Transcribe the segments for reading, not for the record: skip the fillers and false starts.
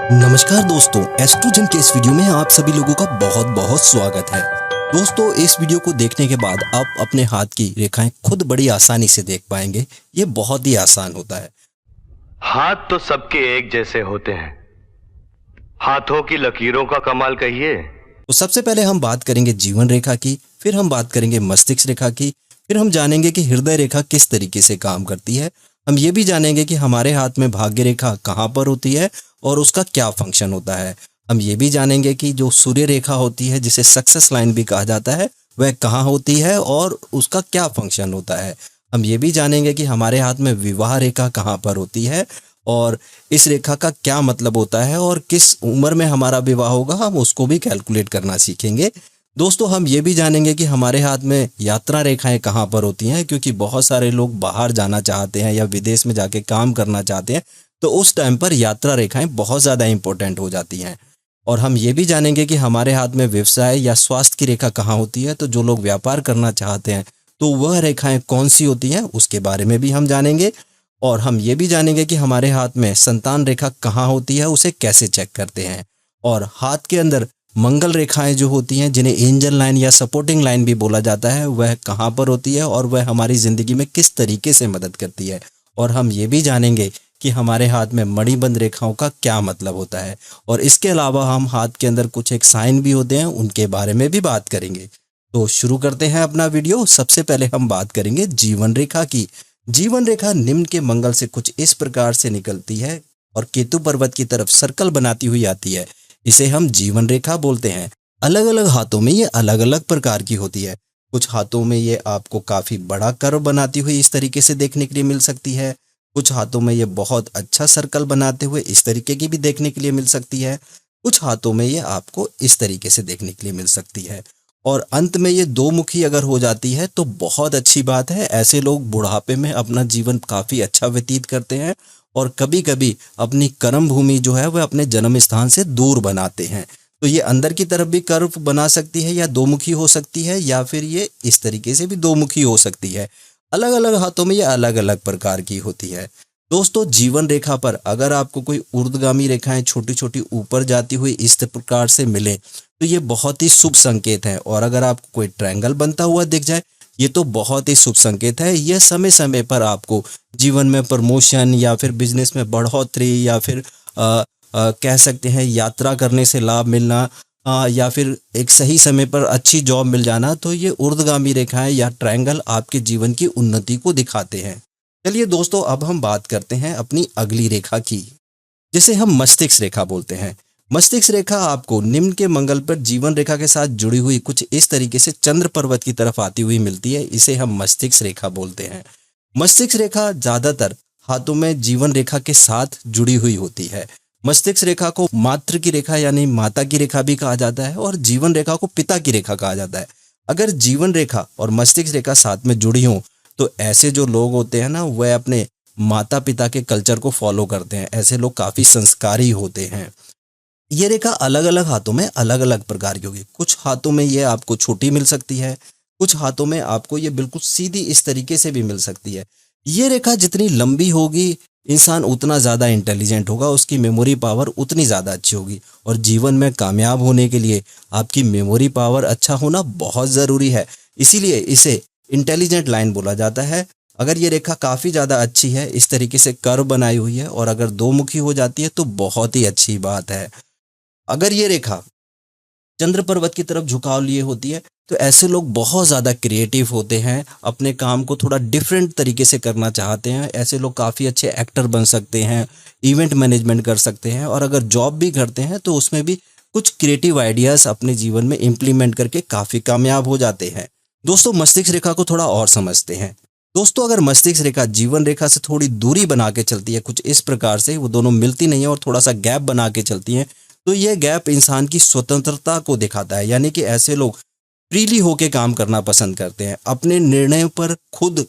नमस्कार दोस्तों, एस्ट्रोजन के इस वीडियो में आप सभी लोगों का बहुत बहुत स्वागत है। दोस्तों, इस वीडियो को देखने के बाद आप अपने हाथ की रेखाएं खुद बड़ी आसानी से देख पाएंगे। ये बहुत ही आसान होता है। हाथ तो सबके एक जैसे होते हैं, हाथों की लकीरों का कमाल कहिए। तो सबसे पहले हम बात करेंगे जीवन रेखा की, फिर हम बात करेंगे मस्तिष्क रेखा की, फिर हम जानेंगे कि हृदय रेखा किस तरीके से काम करती है। हम ये भी जानेंगे कि हमारे हाथ में भाग्य रेखा कहाँ पर होती है और उसका क्या फंक्शन होता है। हम ये भी जानेंगे कि जो सूर्य रेखा होती है, जिसे सक्सेस लाइन भी कहा जाता है, वह कहाँ होती है और उसका क्या फंक्शन होता है। हम ये भी जानेंगे कि हमारे हाथ में विवाह रेखा कहाँ पर होती है और इस रेखा का क्या मतलब होता है और किस उम्र में हमारा विवाह होगा, हम उसको भी कैलकुलेट करना सीखेंगे। दोस्तों, हम ये भी जानेंगे कि हमारे हाथ में यात्रा रेखाएं कहाँ पर होती हैं, क्योंकि बहुत सारे लोग बाहर जाना चाहते हैं या विदेश में जाके काम करना चाहते हैं, तो उस टाइम पर यात्रा रेखाएं बहुत ज़्यादा इंपॉर्टेंट हो जाती हैं। और हम ये भी जानेंगे कि हमारे हाथ में व्यवसाय या स्वास्थ्य की रेखा कहाँ होती है, तो जो लोग व्यापार करना चाहते हैं तो वह रेखाएं कौन सी होती हैं, उसके बारे में भी हम जानेंगे। और हम ये भी जानेंगे कि हमारे हाथ में संतान रेखा कहाँ होती है, उसे कैसे चेक करते हैं। और हाथ के अंदर मंगल रेखाएं जो होती हैं, जिन्हें एंजल लाइन या सपोर्टिंग लाइन भी बोला जाता है, वह कहाँ पर होती है और वह हमारी ज़िंदगी में किस तरीके से मदद करती है। और हम ये भी जानेंगे कि हमारे हाथ में मणिबंध रेखाओं का क्या मतलब होता है। और इसके अलावा हम हाथ के अंदर कुछ एक साइन भी होते हैं, उनके बारे में भी बात करेंगे। तो शुरू करते हैं अपना वीडियो। सबसे पहले हम बात करेंगे जीवन रेखा की। जीवन रेखा निम्न के मंगल से कुछ इस प्रकार से निकलती है और केतु पर्वत की तरफ सर्कल बनाती हुई आती है। इसे हम जीवन रेखा बोलते हैं। अलग अलग हाथों में ये अलग अलग प्रकार की होती है। कुछ हाथों में ये आपको काफी बड़ा कर्व बनाती हुई इस तरीके से देखने के लिए मिल सकती है। कुछ हाथों में ये बहुत अच्छा सर्कल बनाते हुए इस तरीके की भी देखने के लिए मिल सकती है। कुछ हाथों में ये आपको इस तरीके से देखने के लिए मिल सकती है। और अंत में ये दो मुखी अगर हो जाती है तो बहुत अच्छी बात है। ऐसे लोग बुढ़ापे में अपना जीवन काफी अच्छा व्यतीत करते हैं और कभी कभी अपनी कर्म भूमि जो है वह अपने जन्म स्थान से दूर बनाते हैं। तो ये अंदर की तरफ भी कर्व बना सकती है या दो मुखी हो सकती है, या फिर ये इस तरीके से भी दो मुखी हो सकती है। अलग अलग हाथों में ये अलग अलग प्रकार की होती है। दोस्तों, जीवन रेखा पर अगर आपको कोई ऊर्ध्वगामी रेखाएं छोटी छोटी ऊपर जाती हुई इस प्रकार से मिले तो ये बहुत ही शुभ संकेत है। और अगर आपको कोई ट्रायंगल बनता हुआ दिख जाए, ये तो बहुत ही शुभ संकेत है। यह समय समय पर आपको जीवन में प्रमोशन या फिर बिजनेस में बढ़ोतरी या फिर कह सकते हैं यात्रा करने से लाभ मिलना, या फिर एक सही समय पर अच्छी जॉब मिल जाना, तो ये ऊर्ध्वगामी रेखाएं या ट्रायंगल आपके जीवन की उन्नति को दिखाते हैं। चलिए दोस्तों, अब हम बात करते हैं अपनी अगली रेखा की, जिसे हम मस्तिष्क रेखा बोलते हैं। मस्तिष्क रेखा आपको निम्न के मंगल पर जीवन रेखा के साथ जुड़ी हुई कुछ इस तरीके से चंद्र पर्वत की तरफ आती हुई मिलती है। इसे हम मस्तिष्क रेखा बोलते हैं। मस्तिष्क रेखा ज्यादातर हाथों में जीवन रेखा के साथ जुड़ी हुई होती है। मस्तिष्क रेखा को मातृ की रेखा यानी माता की रेखा भी कहा जाता है और जीवन रेखा को पिता की रेखा कहा जाता है। अगर जीवन रेखा और मस्तिष्क रेखा साथ में जुड़ी हो तो ऐसे जो लोग होते हैं ना, वह अपने माता पिता के कल्चर को फॉलो करते हैं। ऐसे लोग काफी संस्कारी होते हैं। ये रेखा अलग अलग हाथों में अलग अलग प्रकार की होगी। कुछ हाथों में ये आपको छोटी मिल सकती है, कुछ हाथों में आपको ये बिल्कुल सीधी इस तरीके से भी मिल सकती है। ये रेखा जितनी लंबी होगी, इंसान उतना ज़्यादा इंटेलिजेंट होगा, उसकी मेमोरी पावर उतनी ज़्यादा अच्छी होगी। और जीवन में कामयाब होने के लिए आपकी मेमोरी पावर अच्छा होना बहुत ज़रूरी है। इसीलिए इसे इंटेलिजेंट लाइन बोला जाता है। अगर ये रेखा काफ़ी ज़्यादा अच्छी है, इस तरीके से कर्व बनाई हुई है, और अगर दो मुखी हो जाती है तो बहुत ही अच्छी बात है। अगर ये रेखा चंद्र पर्वत की तरफ झुकाव लिए होती है तो ऐसे लोग बहुत ज़्यादा क्रिएटिव होते हैं, अपने काम को थोड़ा डिफरेंट तरीके से करना चाहते हैं। ऐसे लोग काफ़ी अच्छे एक्टर बन सकते हैं, इवेंट मैनेजमेंट कर सकते हैं, और अगर जॉब भी करते हैं तो उसमें भी कुछ क्रिएटिव आइडियाज़ अपने जीवन में इम्प्लीमेंट करके काफ़ी कामयाब हो जाते हैं। दोस्तों, मस्तिष्क रेखा को थोड़ा और समझते हैं। दोस्तों, अगर मस्तिष्क रेखा जीवन रेखा से थोड़ी दूरी बना के चलती है, कुछ इस प्रकार से, वो दोनों मिलती नहीं है और थोड़ा सा गैप बना के चलती हैं, तो यह गैप इंसान की स्वतंत्रता को दिखाता है। यानी कि ऐसे लोग फ्रीली होके काम करना पसंद करते हैं, अपने निर्णय पर खुद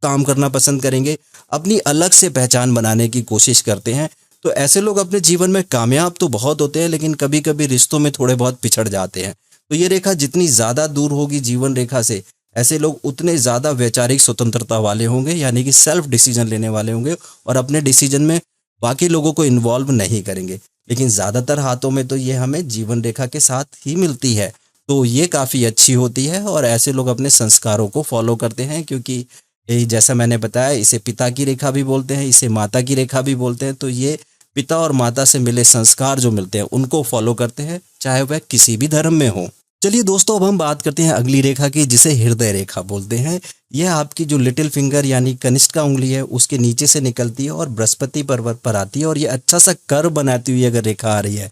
काम करना पसंद करेंगे, अपनी अलग से पहचान बनाने की कोशिश करते हैं। तो ऐसे लोग अपने जीवन में कामयाब तो बहुत होते हैं, लेकिन कभी कभी रिश्तों में थोड़े बहुत पिछड़ जाते हैं। तो ये रेखा जितनी ज़्यादा दूर होगी जीवन रेखा से, ऐसे लोग उतने ज़्यादा वैचारिक स्वतंत्रता वाले होंगे, यानी कि सेल्फ डिसीजन लेने वाले होंगे और अपने डिसीजन में बाकी लोगों को इन्वॉल्व नहीं करेंगे। लेकिन ज़्यादातर हाथों में तो ये हमें जीवन रेखा के साथ ही मिलती है। तो ये काफ़ी अच्छी होती है और ऐसे लोग अपने संस्कारों को फॉलो करते हैं, क्योंकि जैसा मैंने बताया, इसे पिता की रेखा भी बोलते हैं, इसे माता की रेखा भी बोलते हैं। तो ये पिता और माता से मिले संस्कार जो मिलते हैं उनको फॉलो करते हैं, चाहे वह किसी भी धर्म में हो। चलिए दोस्तों, अब हम बात करते हैं अगली रेखा की, जिसे हृदय रेखा बोलते हैं। यह आपकी जो लिटिल फिंगर यानी कनिष्ठ उंगली है उसके नीचे से निकलती है और बृहस्पति पर्वत पर आती है, और ये अच्छा सा कर्व बनाती हुई अगर रेखा आ रही है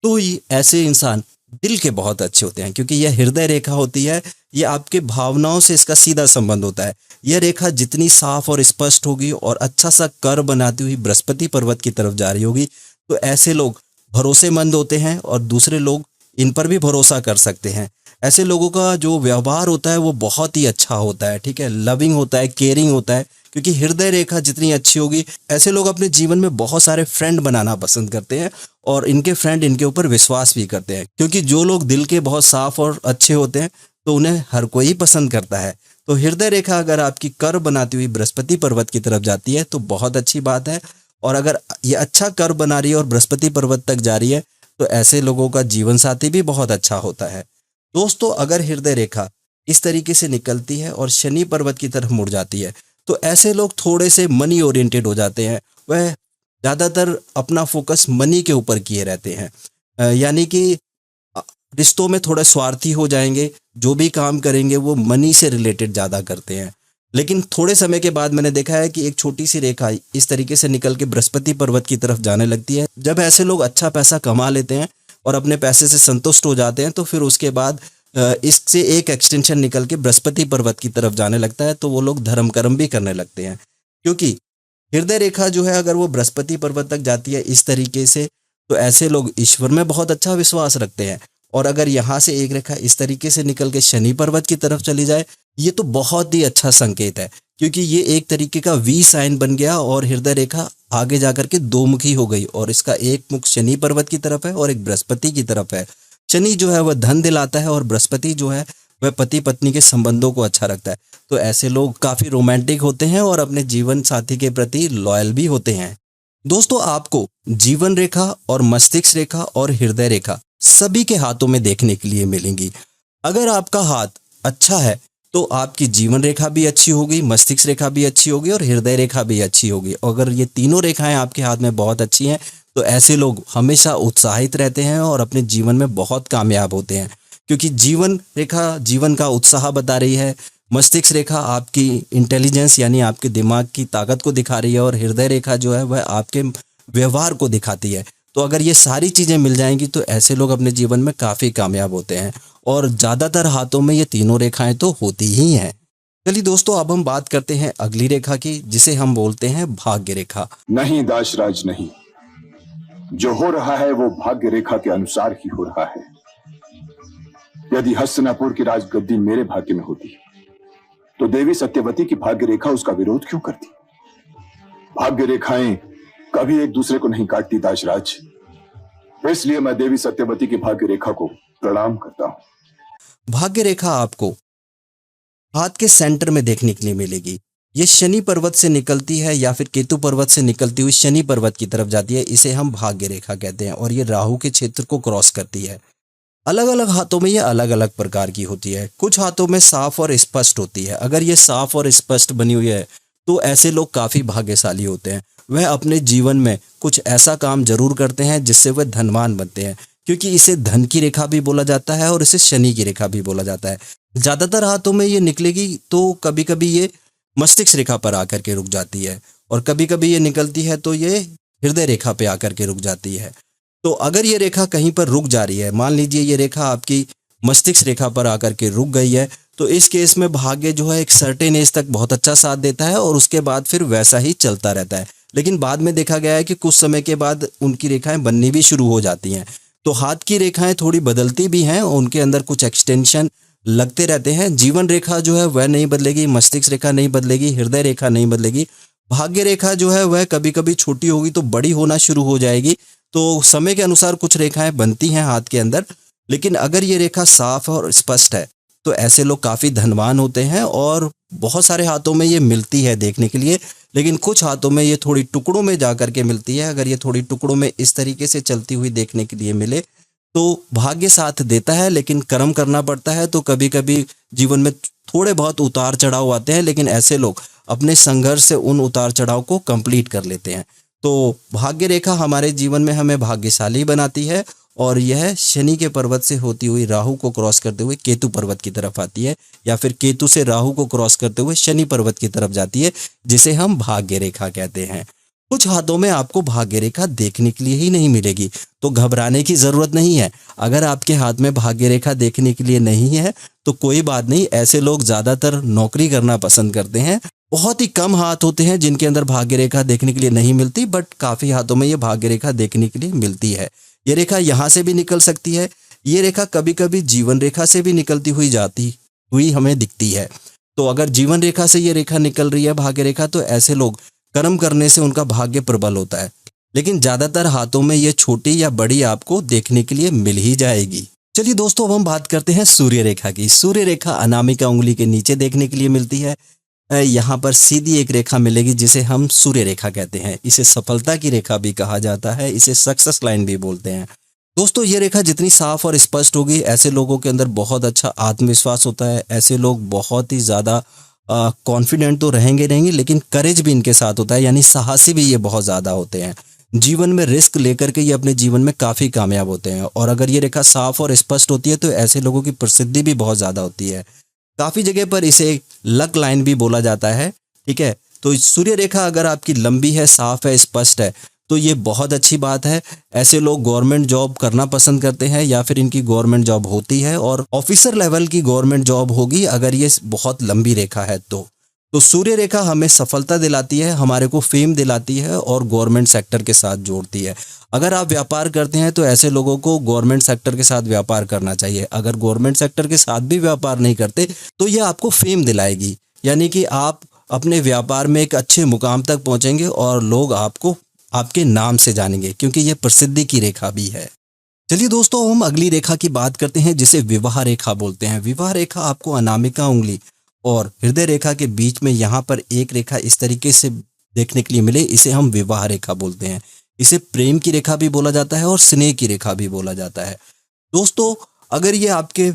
तो ये ऐसे इंसान दिल के बहुत अच्छे होते हैं, क्योंकि यह हृदय रेखा होती है। ये आपके भावनाओं से इसका सीधा संबंध होता है। यह रेखा जितनी साफ और स्पष्ट होगी और अच्छा सा कर्व बनाती हुई बृहस्पति पर्वत की तरफ जा रही होगी, तो ऐसे लोग भरोसेमंद होते हैं और दूसरे लोग इन पर भी भरोसा कर सकते हैं। ऐसे लोगों का जो व्यवहार होता है वो बहुत ही अच्छा होता है, ठीक है, लविंग होता है, केयरिंग होता है, क्योंकि हृदय रेखा जितनी अच्छी होगी ऐसे लोग अपने जीवन में बहुत सारे फ्रेंड बनाना पसंद करते हैं और इनके फ्रेंड इनके ऊपर विश्वास भी करते हैं, क्योंकि जो लोग दिल के बहुत साफ और अच्छे होते हैं तो उन्हें हर कोई पसंद करता है। तो हृदय रेखा अगर आपकी कर्व बनाती हुई बृहस्पति पर्वत की तरफ जाती है तो बहुत अच्छी बात है, और अगर ये अच्छा कर्व बना रही है और बृहस्पति पर्वत तक जा रही है तो ऐसे लोगों का जीवन साथी भी बहुत अच्छा होता है। दोस्तों, अगर हृदय रेखा इस तरीके से निकलती है और शनि पर्वत की तरफ मुड़ जाती है तो ऐसे लोग थोड़े से मनी ओरिएंटेड हो जाते हैं। वह ज़्यादातर अपना फोकस मनी के ऊपर किए रहते हैं, यानी कि रिश्तों में थोड़े स्वार्थी हो जाएंगे, जो भी काम करेंगे वो मनी से रिलेटेड ज़्यादा करते हैं। लेकिन थोड़े समय के बाद मैंने देखा है कि एक छोटी सी रेखा इस तरीके से निकल के बृहस्पति पर्वत की तरफ जाने लगती है। जब ऐसे लोग अच्छा पैसा कमा लेते हैं और अपने पैसे से संतुष्ट हो जाते हैं तो फिर उसके बाद इससे एक एक्सटेंशन निकल के बृहस्पति पर्वत की तरफ जाने लगता है, तो वो लोग धर्म कर्म भी करने लगते हैं। क्योंकि हृदय रेखा जो है अगर वो बृहस्पति पर्वत तक जाती है इस तरीके से, तो ऐसे लोग ईश्वर में बहुत अच्छा विश्वास रखते हैं। और अगर यहाँ से एक रेखा इस तरीके से निकल के शनि पर्वत की तरफ चली जाए, ये तो बहुत ही अच्छा संकेत है, क्योंकि ये एक तरीके का वी साइन बन गया और हृदय रेखा आगे जाकर के दो मुखी हो गई, और इसका एक मुख शनि पर्वत की तरफ है और एक बृहस्पति की तरफ है। शनि जो है वह धन दिलाता है और बृहस्पति जो है वह पति पत्नी के संबंधों को अच्छा रखता है। तो ऐसे लोग काफी रोमांटिक होते हैं और अपने जीवन साथी के प्रति लॉयल भी होते हैं। दोस्तों, आपको जीवन रेखा और मस्तिष्क रेखा और हृदय रेखा सभी के हाथों में देखने के लिए मिलेंगी। अगर आपका हाथ अच्छा है तो आपकी जीवन रेखा भी अच्छी होगी, मस्तिष्क रेखा भी अच्छी होगी और हृदय रेखा भी अच्छी होगी। अगर ये तीनों रेखाएं आपके हाथ में बहुत अच्छी हैं तो ऐसे लोग हमेशा उत्साहित रहते हैं और अपने जीवन में बहुत कामयाब होते हैं, क्योंकि जीवन रेखा जीवन का उत्साह बता रही है, मस्तिष्क रेखा आपकी इंटेलिजेंस यानी आपके दिमाग की ताकत को दिखा रही है, और हृदय रेखा जो है वह आपके व्यवहार को दिखाती है। तो अगर ये सारी चीज़ें मिल जाएंगी तो ऐसे लोग अपने जीवन में काफ़ी कामयाब होते हैं, और ज़्यादातर हाथों में ये तीनों रेखाएं तो होती ही हैं। चलिए दोस्तों, अब हम बात करते हैं अगली रेखा की, जिसे हम बोलते हैं भाग्य रेखा। नहीं दाशराज नहीं, जो हो रहा है वो भाग्य रेखा के अनुसार ही हो रहा है। यदि हस्तिनापुर की राजगद्दी मेरे भाग्य में होती तो देवी सत्यवती की भाग्य रेखा उसका विरोध क्यों करती? भाग्य रेखाएं कभी एक दूसरे को नहीं काटती दाशराज, इसलिए मैं देवी सत्यवती की भाग्य रेखा को प्रणाम करता हूं। भाग्य रेखा आपको हाथ के सेंटर में देखने के लिए मिलेगी। ये शनि पर्वत से निकलती है या फिर केतु पर्वत से निकलती हुई शनि पर्वत की तरफ जाती है, इसे हम भाग्य रेखा कहते हैं, और ये राहु के क्षेत्र को क्रॉस करती है। अलग अलग हाथों में ये अलग अलग प्रकार की होती है। कुछ हाथों में साफ और स्पष्ट होती है। अगर ये साफ और स्पष्ट बनी हुई है तो ऐसे लोग काफ़ी भाग्यशाली होते हैं। वह अपने जीवन में कुछ ऐसा काम जरूर करते हैं जिससे वह धनवान बनते हैं, क्योंकि इसे धन की रेखा भी बोला जाता है और इसे शनि की रेखा भी बोला जाता है। ज़्यादातर हाथों में ये निकलेगी तो कभी कभी ये मस्तिष्क रेखा पर आकर के रुक जाती है, और कभी कभी ये निकलती है तो ये हृदय रेखा पे आकर के रुक जाती है। तो अगर ये रेखा कहीं पर रुक जा रही है, मान लीजिए ये रेखा आपकी मस्तिष्क रेखा पर आकर के रुक गई है, तो इस केस में भाग्य जो है एक सर्टेन एज तक बहुत अच्छा साथ देता है और उसके बाद फिर वैसा ही चलता रहता है। लेकिन बाद में देखा गया है कि कुछ समय के बाद उनकी रेखाएं बननी भी शुरू हो जाती हैं। तो हाथ की रेखाएं थोड़ी बदलती भी हैं, उनके अंदर कुछ एक्सटेंशन लगते रहते हैं। जीवन रेखा जो है वह नहीं बदलेगी, मस्तिष्क रेखा नहीं बदलेगी, हृदय रेखा नहीं बदलेगी। भाग्य रेखा जो है वह कभी कभी छोटी होगी तो बड़ी होना शुरू हो जाएगी। तो समय के अनुसार कुछ रेखाएं बनती हैं हाथ के अंदर, लेकिन अगर ये रेखा साफ और स्पष्ट है तो ऐसे लोग काफ़ी धनवान होते हैं और बहुत सारे हाथों में ये मिलती है देखने के लिए, लेकिन कुछ हाथों में ये थोड़ी टुकड़ों में जा कर के मिलती है। अगर ये थोड़ी टुकड़ों में इस तरीके से चलती हुई देखने के लिए मिले तो भाग्य साथ देता है, लेकिन कर्म करना पड़ता है। तो कभी कभी जीवन में थोड़े बहुत उतार चढ़ाव आते हैं, लेकिन ऐसे लोग अपने संघर्ष से उन उतार चढ़ाव को कंप्लीट कर लेते हैं। तो भाग्य रेखा हमारे जीवन में हमें भाग्यशाली बनाती है और यह शनि के पर्वत से होती हुई राहु को क्रॉस करते हुए केतु पर्वत की तरफ आती है, या फिर केतु से राहु को क्रॉस करते हुए शनि पर्वत की तरफ जाती है, जिसे हम भाग्य रेखा कहते हैं। कुछ हाथों में आपको भाग्य रेखा देखने के लिए ही नहीं मिलेगी, तो घबराने की जरूरत नहीं है। अगर आपके हाथ में भाग्य रेखा देखने के लिए नहीं है तो कोई बात नहीं। ऐसे लोग ज्यादातर नौकरी करना पसंद करते हैं। बहुत ही कम हाथ होते हैं जिनके अंदर भाग्य रेखा देखने के लिए नहीं मिलती, बट काफी हाथों में ये भाग्य रेखा देखने के लिए मिलती है। ये रेखा यहाँ से भी निकल सकती है। ये रेखा कभी कभी जीवन रेखा से भी निकलती हुई जाती हुई हमें दिखती है। तो अगर जीवन रेखा से ये रेखा निकल रही है भाग्य रेखा, तो ऐसे लोग कर्म करने से उनका भाग्य प्रबल होता है, लेकिन ज्यादातर हाथों में ये छोटी या बड़ी आपको देखने के लिए मिल ही जाएगी। चलिए दोस्तों, अब हम बात करते हैं सूर्य रेखा की। सूर्य रेखा अनामिका उंगली के नीचे देखने के लिए मिलती है। यहाँ पर सीधी एक रेखा मिलेगी जिसे हम सूर्य रेखा कहते हैं। इसे सफलता की रेखा भी कहा जाता है, इसे सक्सेस लाइन भी बोलते हैं। दोस्तों, ये रेखा जितनी साफ और स्पष्ट होगी, ऐसे लोगों के अंदर बहुत अच्छा आत्मविश्वास होता है। ऐसे लोग बहुत ही ज्यादा कॉन्फिडेंट तो रहेंगे, लेकिन करेज भी इनके साथ होता है, यानी साहसी भी ये बहुत ज्यादा होते हैं। जीवन में रिस्क लेकर के ये अपने जीवन में काफी कामयाब होते हैं। और अगर ये रेखा साफ और स्पष्ट होती है तो ऐसे लोगों की प्रसिद्धि भी बहुत ज्यादा होती है। काफी जगह पर इसे लक लाइन भी बोला जाता है। ठीक है, तो सूर्य रेखा अगर आपकी लंबी है, साफ है, स्पष्ट है, तो ये बहुत अच्छी बात है। ऐसे लोग गवर्नमेंट जॉब करना पसंद करते हैं, या फिर इनकी गवर्नमेंट जॉब होती है और ऑफिसर लेवल की गवर्नमेंट जॉब होगी अगर ये बहुत लंबी रेखा है तो सूर्य रेखा हमें सफलता दिलाती है, हमारे को फेम दिलाती है और गवर्नमेंट सेक्टर के साथ जोड़ती है। अगर आप व्यापार करते हैं तो ऐसे लोगों को गवर्नमेंट सेक्टर के साथ व्यापार करना चाहिए। अगर गवर्नमेंट सेक्टर के साथ भी व्यापार नहीं करते तो ये आपको फेम दिलाएगी, यानी कि आप अपने व्यापार में एक अच्छे मुकाम तक पहुंचेंगे और लोग आपको आपके नाम से जानेंगे, क्योंकि ये प्रसिद्धि की रेखा भी है। चलिए दोस्तों, हम अगली रेखा की बात करते हैं जिसे विवाह रेखा बोलते हैं। विवाह रेखा आपको अनामिका उंगली और हृदय रेखा के बीच में यहाँ पर एक रेखा इस तरीके से देखने के लिए मिले, इसे हम विवाह रेखा बोलते हैं। इसे प्रेम की रेखा भी बोला जाता है और स्नेह की रेखा भी बोला जाता है। दोस्तों, अगर ये आपके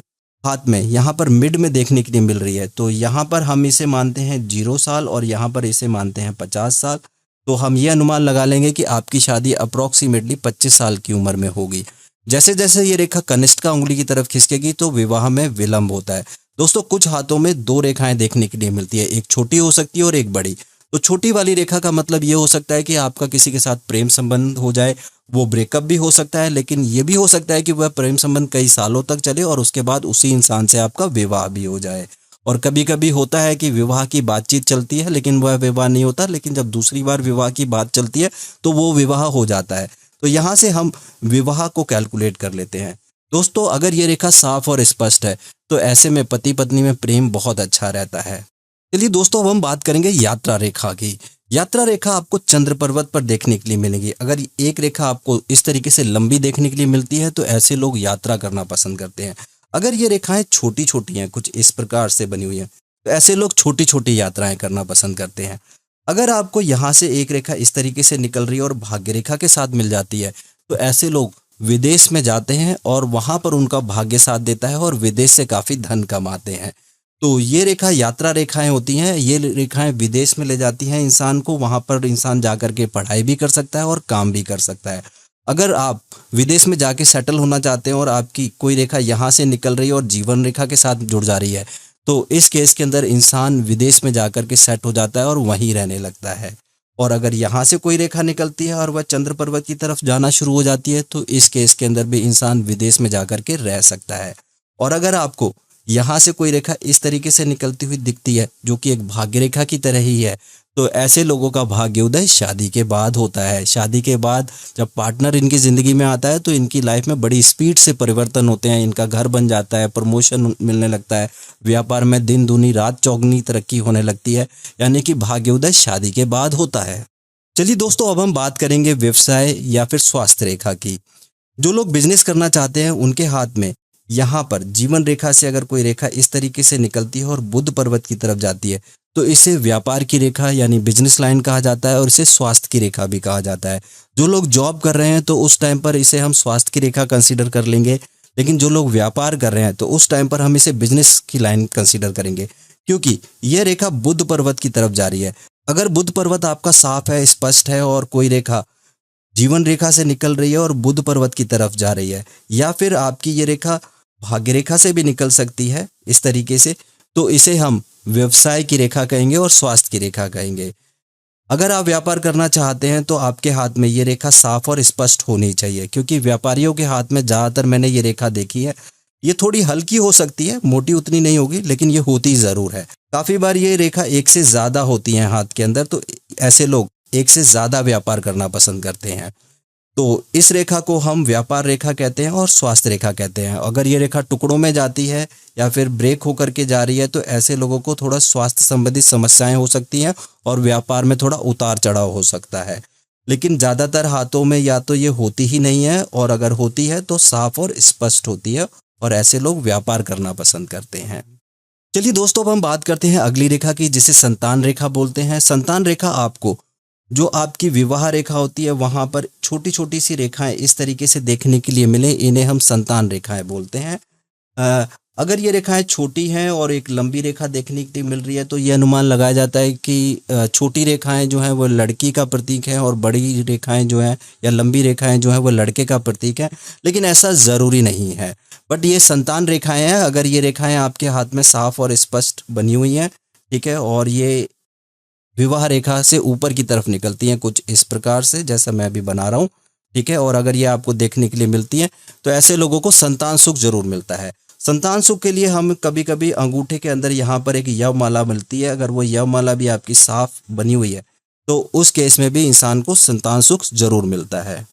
हाथ में यहाँ पर मिड में देखने के लिए मिल रही है तो यहाँ पर हम इसे मानते हैं 0 साल और यहाँ पर इसे मानते हैं 50 साल। तो हम ये अनुमान लगा लेंगे कि आपकी शादी अप्रोक्सीमेटली 25 साल की उम्र में होगी। जैसे जैसे ये रेखा कनिष्ठा उंगली की तरफ खिसकेगी तो विवाह में विलंब होता है। दोस्तों, कुछ हाथों में 2 रेखाएं देखने के लिए मिलती है, एक छोटी हो सकती है और एक बड़ी। तो छोटी वाली रेखा का मतलब ये हो सकता है कि आपका किसी के साथ प्रेम संबंध हो जाए, वो ब्रेकअप भी हो सकता है, लेकिन ये भी हो सकता है कि वह प्रेम संबंध कई सालों तक चले और उसके बाद उसी इंसान से आपका विवाह भी हो जाए। और कभी कभी होता है कि विवाह की बातचीत चलती है लेकिन वह विवाह नहीं होता, लेकिन जब दूसरी बार विवाह की बात चलती है तो वो विवाह हो जाता है। तो यहाँ से हम विवाह को कैलकुलेट कर लेते हैं। दोस्तों, अगर ये रेखा साफ और स्पष्ट है तो ऐसे में पति पत्नी में प्रेम बहुत अच्छा रहता है। चलिए दोस्तों, अब हम बात करेंगे यात्रा रेखा की। यात्रा रेखा आपको चंद्र पर्वत पर देखने के लिए मिलेगी। अगर एक रेखा आपको इस तरीके से लंबी देखने के लिए मिलती है तो ऐसे लोग यात्रा करना पसंद करते हैं। अगर ये रेखाएं छोटी छोटी हैं, कुछ इस प्रकार से बनी हुई हैं, तो ऐसे लोग छोटी छोटी यात्राएं करना पसंद करते हैं। अगर आपको यहाँ से एक रेखा इस तरीके से निकल रही है और भाग्य रेखा के साथ मिल जाती है तो ऐसे लोग विदेश में जाते हैं और वहां पर उनका भाग्य साथ देता है और विदेश से काफी धन कमाते हैं। तो ये रेखा यात्रा रेखाएं होती हैं। ये रेखाएं विदेश में ले जाती हैं इंसान को, वहां पर इंसान जाकर के पढ़ाई भी कर सकता है और काम भी कर सकता है। अगर आप विदेश में जाके सेटल होना चाहते हैं और आपकी कोई रेखा यहाँ से निकल रही है और जीवन रेखा के साथ जुड़ जा रही है तो इस केस के अंदर इंसान विदेश में जाकर के सेट हो जाता है और वहीं रहने लगता है। और अगर यहाँ से कोई रेखा निकलती है और वह चंद्र पर्वत की तरफ जाना शुरू हो जाती है तो इस केस के अंदर भी इंसान विदेश में जाकर के रह सकता है। और अगर आपको यहाँ से कोई रेखा इस तरीके से निकलती हुई दिखती है जो कि एक भाग्य रेखा की तरह ही है तो ऐसे लोगों का भाग्योदय शादी के बाद होता है। शादी के बाद जब पार्टनर इनकी जिंदगी में आता है तो इनकी लाइफ में बड़ी स्पीड से परिवर्तन होते हैं। इनका घर बन जाता है, प्रमोशन मिलने लगता है, व्यापार में दिन दूनी रात चौगनी तरक्की होने लगती है, यानी कि भाग्योदय शादी के बाद होता है। चलिए दोस्तों, अब हम बात करेंगे व्यवसाय या फिर स्वास्थ्य रेखा की। जो लोग बिजनेस करना चाहते हैं उनके हाथ में यहाँ पर जीवन रेखा से अगर कोई रेखा इस तरीके से निकलती है और बुध पर्वत की तरफ जाती है तो इसे व्यापार की रेखा यानी बिजनेस लाइन कहा जाता है और इसे स्वास्थ्य की रेखा भी कहा जाता है। जो लोग जॉब कर रहे हैं तो उस टाइम पर इसे हम स्वास्थ्य की रेखा कंसीडर कर लेंगे, लेकिन जो लोग व्यापार कर रहे हैं तो उस टाइम पर हम इसे बिजनेस की लाइन कंसीडर करेंगे, क्योंकि यह रेखा बुध पर्वत की तरफ जा रही है। अगर बुध पर्वत आपका साफ है, स्पष्ट है और कोई रेखा जीवन रेखा से निकल रही है और बुध पर्वत की तरफ जा रही है, या फिर आपकी ये रेखा भाग्य रेखा से भी निकल सकती है इस तरीके से, तो इसे हम व्यवसाय की रेखा कहेंगे और स्वास्थ्य की रेखा कहेंगे। अगर आप व्यापार करना चाहते हैं तो आपके हाथ में ये रेखा साफ और स्पष्ट होनी चाहिए, क्योंकि व्यापारियों के हाथ में ज़्यादातर मैंने ये रेखा देखी है, ये थोड़ी हल्की हो सकती है, मोटी उतनी नहीं होगी, लेकिन ये होती ज़रूर है। काफ़ी बार ये रेखा एक से ज़्यादा होती है हाथ के अंदर, तो ऐसे लोग एक से ज़्यादा व्यापार करना पसंद करते हैं। तो इस रेखा को हम व्यापार रेखा कहते हैं और स्वास्थ्य रेखा कहते हैं। अगर ये रेखा टुकड़ों में जाती है या फिर ब्रेक होकर के जा रही है तो ऐसे लोगों को थोड़ा स्वास्थ्य संबंधित समस्याएं हो सकती हैं और व्यापार में थोड़ा उतार चढ़ाव हो सकता है। लेकिन ज़्यादातर हाथों में या तो ये होती ही नहीं है, और अगर होती है तो साफ और स्पष्ट होती है और ऐसे लोग व्यापार करना पसंद करते हैं। चलिए दोस्तों, अब हम बात करते हैं अगली रेखा की, जिसे संतान रेखा बोलते हैं। संतान रेखा आपको जो आपकी विवाह रेखा होती है वहां पर छोटी छोटी सी रेखाएं इस तरीके से देखने के लिए मिले, इन्हें हम संतान रेखाएं बोलते हैं। अगर ये रेखाएं छोटी हैं और एक लंबी रेखा देखने के लिए मिल रही है तो ये अनुमान लगाया जाता है कि छोटी रेखाएं जो हैं वो लड़की का प्रतीक है और बड़ी रेखाएं जो हैं या लंबी रेखाएं जो हैं वो लड़के का प्रतीक है, लेकिन ऐसा ज़रूरी नहीं है। बट ये संतान रेखाएं हैं। अगर ये रेखाएं आपके हाथ में साफ और स्पष्ट बनी हुई हैं, ठीक है, और ये विवाह रेखा से ऊपर की तरफ निकलती हैं कुछ इस प्रकार से, जैसा मैं भी बना रहा हूँ, ठीक है, और अगर ये आपको देखने के लिए मिलती हैं तो ऐसे लोगों को संतान सुख जरूर मिलता है। संतान सुख के लिए हम कभी कभी अंगूठे के अंदर यहाँ पर एक यवमाला मिलती है, अगर वो यवमाला भी आपकी साफ बनी हुई है तो उस केस में भी इंसान को संतान सुख जरूर मिलता है।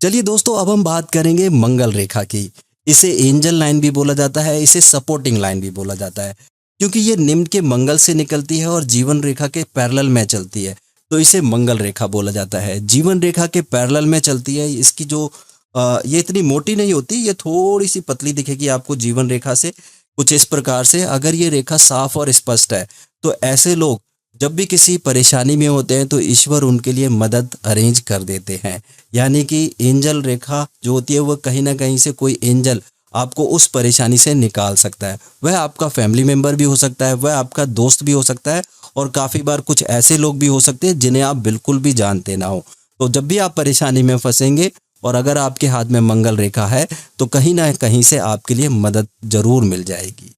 चलिए दोस्तों, अब हम बात करेंगे मंगल रेखा की। इसे एंजल लाइन भी बोला जाता है, इसे सपोर्टिंग लाइन भी बोला जाता है, क्योंकि ये निम्न के मंगल से निकलती है और जीवन रेखा के पैरेलल में चलती है, तो इसे मंगल रेखा बोला जाता है। जीवन रेखा के पैरेलल में चलती है। इसकी जो ये इतनी मोटी नहीं होती, ये थोड़ी सी पतली दिखेगी आपको जीवन रेखा से, कुछ इस प्रकार से। अगर ये रेखा साफ और स्पष्ट है तो ऐसे लोग जब भी किसी परेशानी में होते हैं तो ईश्वर उनके लिए मदद अरेंज कर देते हैं। यानी कि एंजल रेखा जो होती है वो कहीं ना कहीं से कोई एंजल आपको उस परेशानी से निकाल सकता है। वह आपका फैमिली मेंबर भी हो सकता है, वह आपका दोस्त भी हो सकता है, और काफ़ी बार कुछ ऐसे लोग भी हो सकते हैं जिन्हें आप बिल्कुल भी जानते ना हो। तो जब भी आप परेशानी में फंसेंगे और अगर आपके हाथ में मंगल रेखा है तो कहीं ना कहीं से आपके लिए मदद जरूर मिल जाएगी।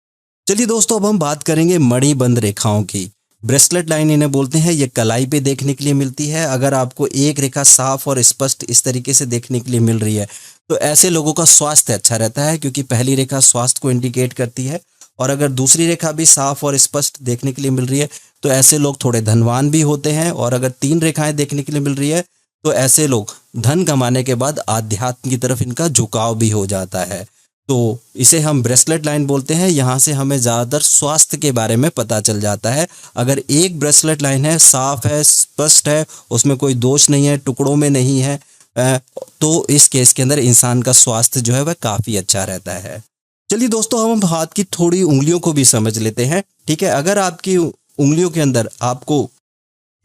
चलिए दोस्तों, अब हम बात करेंगे मणिबंध रेखाओं की। ब्रेसलेट लाइन इन्हें बोलते हैं। ये कलाई पे देखने के लिए मिलती है। अगर आपको एक रेखा साफ और स्पष्ट इस तरीके से देखने के लिए मिल रही है तो ऐसे लोगों का स्वास्थ्य अच्छा रहता है, क्योंकि पहली रेखा स्वास्थ्य को इंडिकेट करती है, और अगर दूसरी रेखा भी साफ और स्पष्ट देखने के लिए मिल रही है तो ऐसे लोग थोड़े धनवान भी होते हैं, और अगर 3 रेखाएं देखने के लिए मिल रही है तो ऐसे लोग धन कमाने के बाद आध्यात्म की तरफ इनका झुकाव भी हो जाता है। तो इसे हम ब्रेसलेट लाइन बोलते हैं। यहाँ से हमें ज़्यादातर स्वास्थ्य के बारे में पता चल जाता है। अगर एक ब्रेसलेट लाइन है, साफ है, स्पष्ट है, उसमें कोई दोष नहीं है, टुकड़ों में नहीं है, तो इस केस के अंदर इंसान का स्वास्थ्य जो है वह काफ़ी अच्छा रहता है। चलिए दोस्तों, हम हाथ की थोड़ी उंगलियों को भी समझ लेते हैं, ठीक है। अगर आपकी उंगलियों के अंदर आपको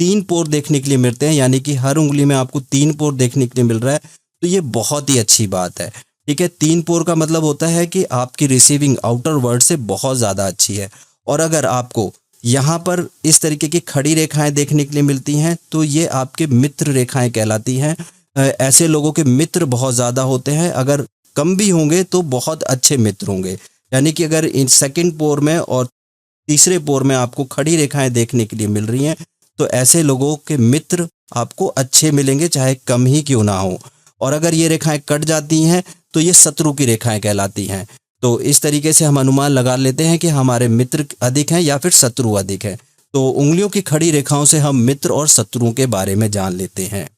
3 पोर देखने के लिए मिलते हैं, यानी कि हर उंगली में आपको 3 पोर देखने के लिए मिल रहा है, तो ये बहुत ही अच्छी बात है, ठीक है। 3 पोर का मतलब होता है कि आपकी रिसीविंग आउटर वर्ल्ड से बहुत ज़्यादा अच्छी है। और अगर आपको यहाँ पर इस तरीके की खड़ी रेखाएं देखने के लिए मिलती हैं तो ये आपके मित्र रेखाएं कहलाती हैं। ऐसे लोगों के मित्र बहुत ज़्यादा होते हैं, अगर कम भी होंगे तो बहुत अच्छे मित्र होंगे। यानी कि अगर इन सेकंड पोर में और तीसरे पोर में आपको खड़ी रेखाएं देखने के लिए मिल रही हैं तो ऐसे लोगों के मित्र आपको अच्छे मिलेंगे, चाहे कम ही क्यों ना हो। और अगर ये रेखाएं कट जाती हैं तो ये शत्रु की रेखाएं कहलाती हैं। तो इस तरीके से हम अनुमान लगा लेते हैं कि हमारे मित्र अधिक हैं या फिर शत्रु अधिक हैं। तो उंगलियों की खड़ी रेखाओं से हम मित्र और शत्रुओं के बारे में जान लेते हैं।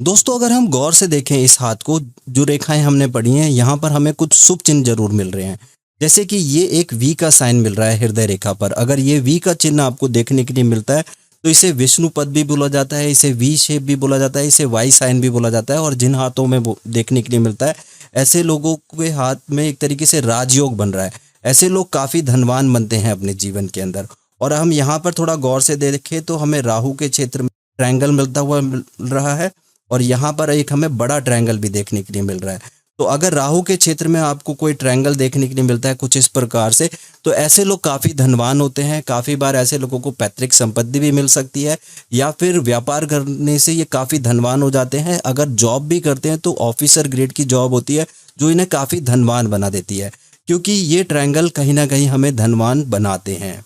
दोस्तों, अगर हम गौर से देखें इस हाथ को, जो रेखाएं हमने पढ़ी हैं, यहाँ पर हमें कुछ शुभ चिन्ह जरूर मिल रहे हैं। जैसे कि ये एक वी का साइन मिल रहा है हृदय रेखा पर। अगर ये वी का चिन्ह आपको देखने के लिए मिलता है तो इसे विष्णु पद भी बोला जाता है, इसे वी शेप भी बोला जाता है, इसे वाई साइन भी बोला जाता है। और जिन हाथों में वो देखने के लिए मिलता है, ऐसे लोगों के हाथ में एक तरीके से राजयोग बन रहा है। ऐसे लोग काफ़ी धनवान बनते हैं अपने जीवन के अंदर। और हम यहाँ पर थोड़ा गौर से देखें तो हमें राहु के क्षेत्र में ट्रायंगल मिलता हुआ मिल रहा है, और यहाँ पर एक हमें बड़ा ट्रायंगल भी देखने के लिए मिल रहा है। तो अगर राहु के क्षेत्र में आपको कोई ट्रायंगल देखने के लिए मिलता है कुछ इस प्रकार से, तो ऐसे लोग काफ़ी धनवान होते हैं। काफ़ी बार ऐसे लोगों को पैतृक संपत्ति भी मिल सकती है, या फिर व्यापार करने से ये काफ़ी धनवान हो जाते हैं। अगर जॉब भी करते हैं तो ऑफिसर ग्रेड की जॉब होती है जो इन्हें काफ़ी धनवान बना देती है, क्योंकि ये ट्रायंगल कहीं ना कहीं हमें धनवान बनाते हैं।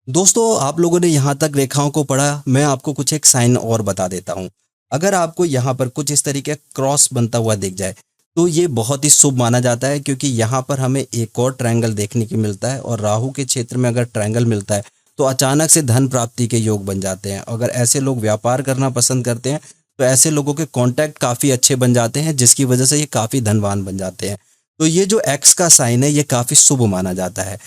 दोस्तों, आप लोगों ने यहाँ तक रेखाओं को पढ़ा, मैं आपको कुछ एक साइन और बता देता हूँ। अगर आपको यहाँ पर कुछ इस तरीके क्रॉस बनता हुआ दिख जाए तो ये बहुत ही शुभ माना जाता है, क्योंकि यहाँ पर हमें एक और ट्रायंगल देखने को मिलता है। और राहु के क्षेत्र में अगर ट्रायंगल मिलता है तो अचानक से धन प्राप्ति के योग बन जाते हैं। अगर ऐसे लोग व्यापार करना पसंद करते हैं तो ऐसे लोगों के कॉन्टैक्ट काफ़ी अच्छे बन जाते हैं, जिसकी वजह से ये काफ़ी धनवान बन जाते हैं। तो ये जो एक्स का साइन है ये काफ़ी शुभ माना जाता है।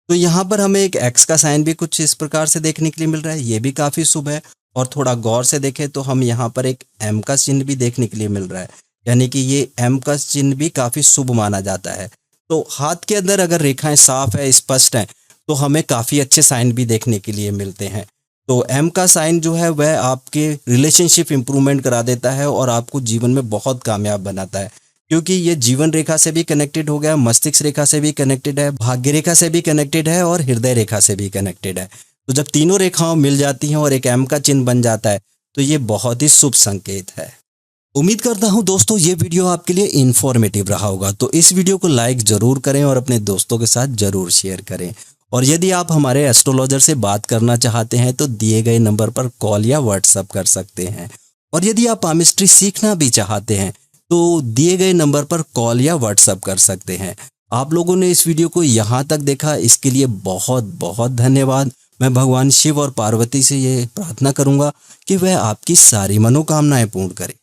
तो यहाँ पर हमें एक एक्स का साइन भी कुछ इस प्रकार से देखने के लिए मिल रहा है, ये भी काफ़ी शुभ है। और थोड़ा गौर से देखें तो हम यहाँ पर एक एम का चिन्ह भी देखने के लिए मिल रहा है, यानी कि ये एम का चिन्ह भी काफ़ी शुभ माना जाता है। तो हाथ के अंदर अगर रेखाएं साफ है, स्पष्ट हैं, तो हमें काफ़ी अच्छे साइन भी देखने के लिए मिलते हैं। तो एम का साइन जो है वह आपके रिलेशनशिप इंप्रूवमेंट करा देता है और आपको जीवन में बहुत कामयाब बनाता है, क्योंकि ये जीवन रेखा से भी कनेक्टेड हो गया, मस्तिष्क रेखा से भी कनेक्टेड है, भाग्य रेखा से भी कनेक्टेड है और हृदय रेखा से भी कनेक्टेड है। तो जब तीनों रेखाओं मिल जाती हैं और एक एम का चिन्ह बन जाता है तो ये बहुत ही शुभ संकेत है। उम्मीद करता हूं दोस्तों ये वीडियो आपके लिए इन्फॉर्मेटिव रहा होगा। तो इस वीडियो को लाइक जरूर करें और अपने दोस्तों के साथ जरूर शेयर करें। और यदि आप हमारे एस्ट्रोलॉजर से बात करना चाहते हैं तो दिए गए नंबर पर कॉल या व्हाट्सएप कर सकते हैं। और यदि आप पामिस्ट्री सीखना भी चाहते हैं तो दिए गए नंबर पर कॉल या व्हाट्सएप कर सकते हैं। आप लोगों ने इस वीडियो को यहाँ तक देखा, इसके लिए बहुत बहुत धन्यवाद। मैं भगवान शिव और पार्वती से ये प्रार्थना करूंगा कि वह आपकी सारी मनोकामनाएं पूर्ण करें।